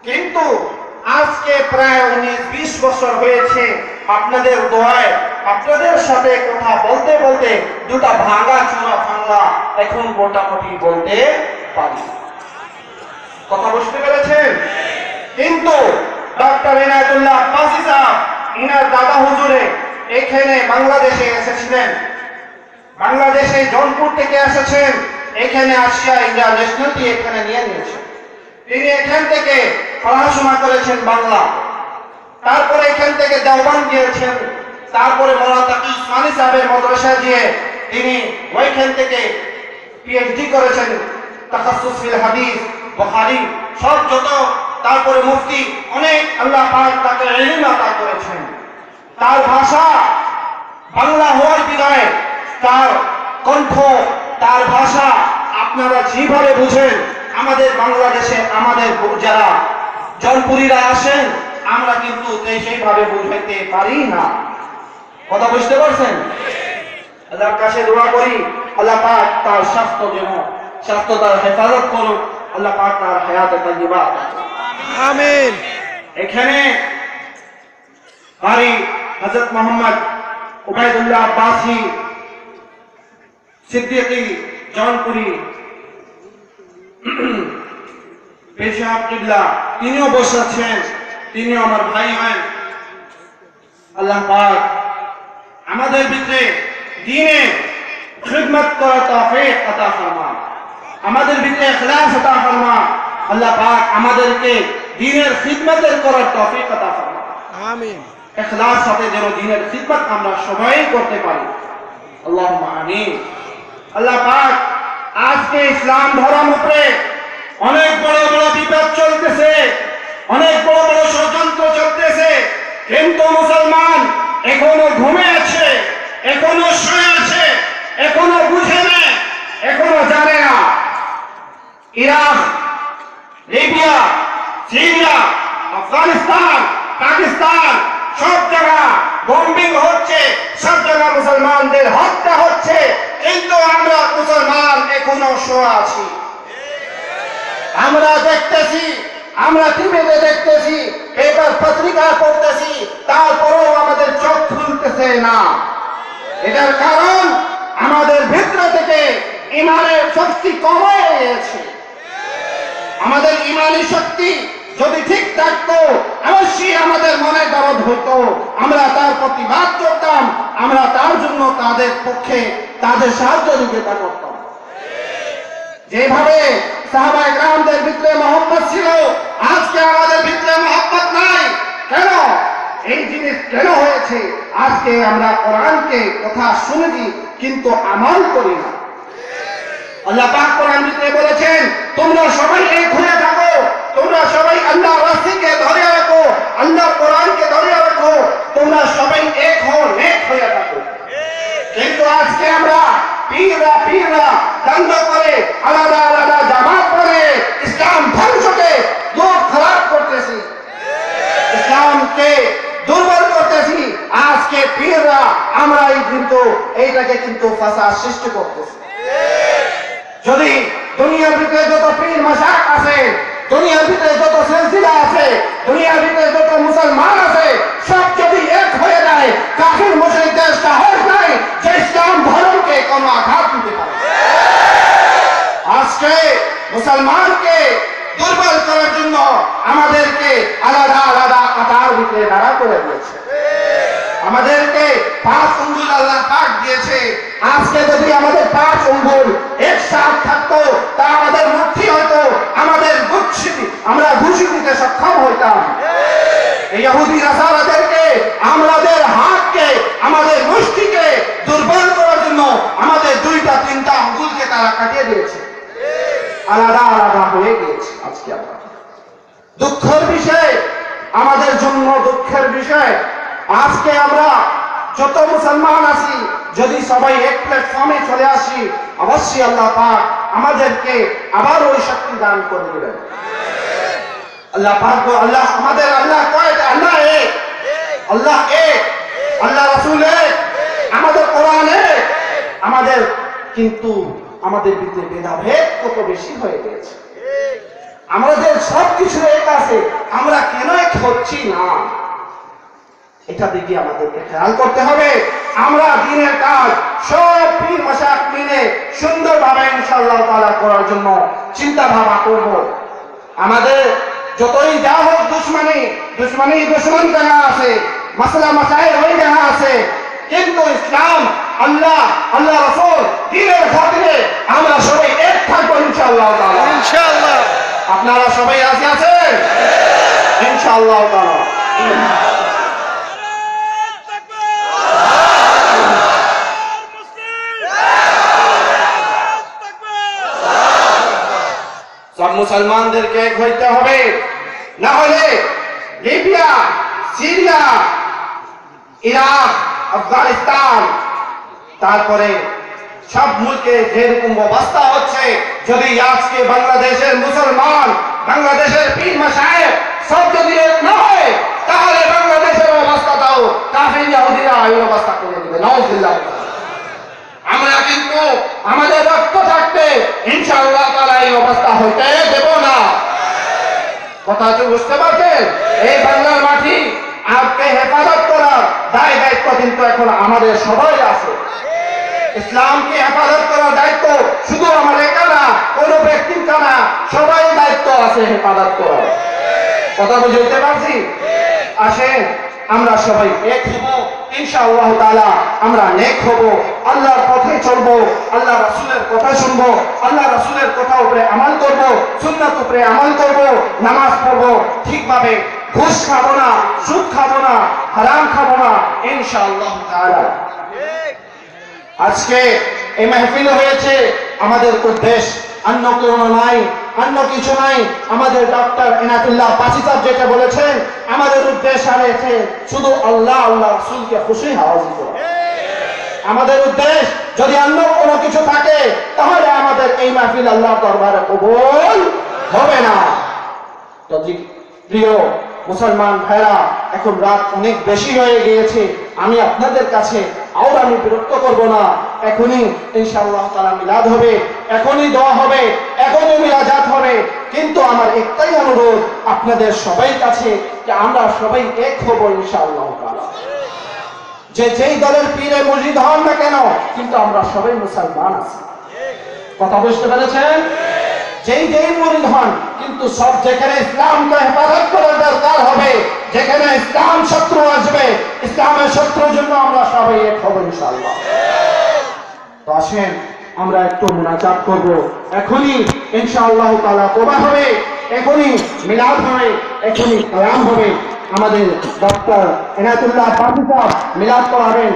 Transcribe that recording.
কিন্তু আজকে প্রায় 19-20 বছর হয়েছে আপনাদের দোয়ায় আপনাদের সাথে কথা বলতে বলতে দুটা ভাঙা চূড়া ভাঙা এখন মোটামুটি বলতে পারি। কথা বুঝতে পেরেছেন? কিন্তু ডক্টর ইনায়েতুল্লাহ আব্বাসী সাহেব ইনার দাদা হুজুরে এখানে বাংলাদেশে এসেছিলেন, বাংলাদেশে জৌনপুর থেকে এসেছেন, এখানে আসিয়া ইন্ডিয়া ন্যাশনালিটি এখানে নিয়ে নিয়েছেন। তিনি এখান থেকে পড়াশোনা করেছেন বাংলা, তারপরে এখান থেকে দেওবন্দ গিয়েছেন, তারপরে মৌলানা তাকি উসমানী সাহেবের মাদ্রাসা দিয়ে তিনি ওইখান থেকে পিএইচডি করেছেন, তাখাসসুস ফিল হাদিস বুখারী সব যত, তারপরে মুফতি অনেক আল্লাহ পাক তাকে ইলম আতা করেছেন। তার ভাষা বাংলা হওয়ার বিদায় তার কণ্ঠ, তার ভাষা আপনারা যেভাবে বুঝেন, আমাদের বাংলাদেশে আমাদের যারা জনপুরীরা আসেন আমরা কিন্তু সেইভাবে বুঝাইতে পারি না। কথা বুঝতে পারছেন? আল্লাহর কাছে দোয়া করি আল্লাহ পাক তার স্বাস্থ্য তার হেফাজত করুন, আল্লাহ পাক তার হায়াতে তাইয়্যিবা। আমিন। এখানে কারি হযরত মোহাম্মদ উবাইদুল্লাহ আব্বাসী সিদ্দিকী জৌনপুরী পেশাব কিবলা তিনিও বসেছেন, তিনিও আমার ভাই হন। আল্লাহ পাক আমাদের ভিতরে দ্বীনে খিদমত করার তৌফিক আতা ফরমান, আমাদের ভিতরে ইখলাস আতা ফরমান। আল্লাহ পাক আমাদেরকে দ্বীনের খিদমতের করার তৌফিক আতা ফরমান। আমিন। ইখলাস সাথে যেন দ্বীনের খিদমত আমরা সবাই করতে পারি, আল্লাহুম্মা আমিন। আল্লাহ পাক আজকে ইসলাম ধর্ম উপরে অনেক বড় বড় বিপদ চলতেছে, অনেক বড় বড় ষড়যন্ত্র চলতেছে, কিন্তু মুসলমান এখনো ঘুমে আছে, এখনো শুয়ে আছে, এখনো বুঝে না, এখনো জানে না। Iraq, Libya, Syria, Afghanistan, Pakistan সব জায়গা বম্বিং হচ্ছে, সব জায়গা মুসলমানদের হত্যা হচ্ছে, কিন্তু আমরা মুসলমান এখনো শোয়া আছি। আমরা দেখতেছি, আমরা টিভিতে দেখতেছি, পেপার পত্রিকা পড়তেছি, তারপরেও আমাদের চোখ খুলতেছে না। এটার কারণ আমাদের ভিতর থেকে ইমানের শক্তি কমে গেছে। আমাদের ইমানি শক্তি যদি ঠিক থাকতো অবশ্যই আমাদের মনে দরদ হতো, আমরা তার প্রতিবাদ করতাম, আমরা তার জন্য তাদের পক্ষে তাদের সহযোগিতা করতাম। যেভাবে সাহাবায়ে কেরামদের ভিতরে মহব্বত ছিল, আজকে আমাদের ভিতরে মহব্বত নাই। কেন? এই জিনিস কেন হয়েছে? আজকে আমরা কোরআনকে কথা শুনেছি কিন্তু আমল করি না। আল্লাহ পাক কোরআন ভিতরে বলেছেন, তোমরা সবাই এক হয়ে থাকো, তোমরা সবাই আল্লাহর রাস্তাকে ধরে রাখো, আল্লাহর কোরআনকে ধরে রাখো, তোমরা সবাই এক হও, নেক হয়ে থাকো। কিন্তু আজকে আমরা পীররা দ্বন্দ্ব করে, আলাদা আলাদা জামাত করে ইসলাম ধ্বংসকে লোক খারাপ করতেছি, ইসলামকে দুর্বল করতেছি। আজকে পীররা আমরাই কিন্তু এইটাকে কিন্তু ফাসাদ সৃষ্টি করতেছি। যদি দুনিয়ার ভিতরে যত পীর মাশায়েখ আছে, দুনিয়ার ভিতরে যত সিলসিলা আছে, দুনিয়ার ভিতরে যত মুসলমান আছে, সব যদি এক হয়ে যায়, কাফির মুশরিকদের সাহস নাই যে ইসলাম ধর্মকে কোনো আঘাত দিতে পারে। আজকে মুসলমানকে দুর্বল করার জন্য আমাদেরকে আলাদা আলাদা কাতার ভিতরে দাঁড়া করে দিয়েছে। আমাদেরকে 5 আঙ্গুল আল্লাহ পাক দিয়েছে। আজকে যদি আমাদের 5 আঙ্গুল একসাথে থাকতো, তা আমাদের মুক্তি হতো, আমাদের আমরা ঘুষি দিতে সক্ষম হইতাম। এই ইহুদি নাসারাদেরকে আমাদের হাতকে, আমাদের মুষ্টিকে দুর্বল করার জন্য আমাদের 2-3টা আঙ্গুলকে তারা কাটিয়ে দিয়েছে, আলাদা আলাদা হয়ে গিয়েছে। আজকে আমরা দুঃখের বিষয়, আমাদের জন্য দুঃখের বিষয়, আজকে আমরা যত মুসলমান আছি যদি সবাই এক প্ল্যাটফর্মে চলে আসি, অবশ্যই আল্লাহ পাক আমাদেরকে আবার ওই শক্তি দান করে দেবেন। আল্লাহ পাক আল্লাহ আমাদের আল্লাহ কয়টা? আল্লাহ এক, আল্লাহ এক, আল্লাহ রাসূল এক, আমাদের কোরআন এক। আমাদের কিন্তু আমাদের ভিতরে ভেদাভেদ কত বেশি হয়ে গেছে। আমাদের সবকিছু এক আছে, আমরা কেন এক হচ্ছি না, এটা দিকে আমাদেরকে খেয়াল করতে হবে। আমরা দিনের কাজ সব পীর মাশায়েখ মিলে সুন্দরভাবে ইনশাআল্লাহ তাআলা করার জন্য চিন্তা ভাবনা করব। আমাদের যতই যা হোক দুশ্মন জানা আছে, মাসলা মাসাইল ওই জানা আছে, কিন্তু ইসলাম, আল্লাহ রাসূল দ্বীনের খাতিরে আমরা সবাই এক থাকবো ইনশাআল্লাহ তাআলা। ইনশাআল্লাহ। আপনারা সবাই রাজি আছেন ইনশাআল্লাহ তাআলা? সব মুসলমানদেরকে এক হইতে হবে, না হলে লিবিয়া, সিরিয়া, ইরাক, আফগানিস্তান, তারপরে সব মুলকে যেরকম অবস্থা হচ্ছে, যদি আজকে বাংলাদেশের মুসলমান, বাংলাদেশের পীর মাশায়েখ সব যদি এক না হয়, তাহলে বাংলাদেশের অবস্থাটাও কাফির ইহুদিরা এই অবস্থা করে দিবে। নাউজুবিল্লাহ। আমরা কিন্তু আমাদের রক্ত থাকতে ইনশাআল্লাহ তাআলা এই অবস্থা হইতে দেব না। কথা তো বুঝতে পারছেন? এই বাংলার মাটি আজকে হেফাজত করার দায় দায়িত্ব কিন্তু এখন আমাদের সবাই আছে। ইসলামকে হেফাজত করার দায়িত্ব শুধু আমার একা না, কোন ব্যক্তির না, সবাই দায়িত্ব আছে হেফাজত করার। কথা বুঝতে পারছি? আসেন আমরা সবাই এক হব ইনশাআল্লাহ তাআলা। আমরা নেক হব, আল্লাহর পথে চলবো, আল্লাহ রাসূলের কথা শুনবো, আল্লাহ রাসূলের কথা উপরে আমল করব, সুন্নাত উপরে আমল করব, নামাজ পড়বো ঠিকভাবে, ঘুষ খাবো না, সুদ খাবো না, হারাম খাবো না ইনশাআল্লাহ তাআলা। আজকে এই মাহফিল হয়েছে আমাদের উদ্দেশ্য অন্য কোনো নাই, অন্য কিছু নাই। আমাদের ডক্টর এনায়েতুল্লাহ পাসি সাহেব যেটা বলেছেন, আমাদের উদ্দেশ্য আছে শুধু আল্লাহ রাসূলকে খুশি হাজির করা। আমাদের উদ্দেশ্য যদি অন্য কোনো কিছু থাকে, তাহলে আমাদের এই মাহফিল আল্লাহর দরবারে কবুল হবে না। তো প্রিয় মুসলমান ভাইরা, এখন রাত অনেক বেশি হয়ে গিয়েছে, আমি আপনাদের কাছে আর আমি বিরক্ত করব না। এখনই ইনশাআল্লাহ তাআলা মিলাদ হবে, এখনই দোয়া হবে, এখনই মিলাজাত হবে। কিন্তু আমার একটাই অনুরোধ আপনাদের সবাই কাছে, যে আমরা সবাই এক হব ইনশাআল্লাহ তাআলা। যেই দলের পীরে মুর্শিদ হন না কেন, কিন্তু আমরা সবাই মুসলমান আছি। কথা বুঝতে পেরেছেন? যেই মুরিদ হন, কিন্তু সব যেখানে ইসলামকে হেফাজত করার দরকার হবে, যেখানে ইসলাম শত্রু আসবে, ইসলামের শত্রুর জন্য আমরা সবাই এক হব ইনশাআল্লাহ। তো আসেন আমরা একটু মুনাজাত করব। এখনই ইনশাআল্লাহ তাআলা তোবা হবে, এখনই মিলাদ হবে, এখনই কিয়াম হবে। আমাদের ডক্টর এনায়েতুল্লাহ পাসি সাহেব মিলাদ করাবেন।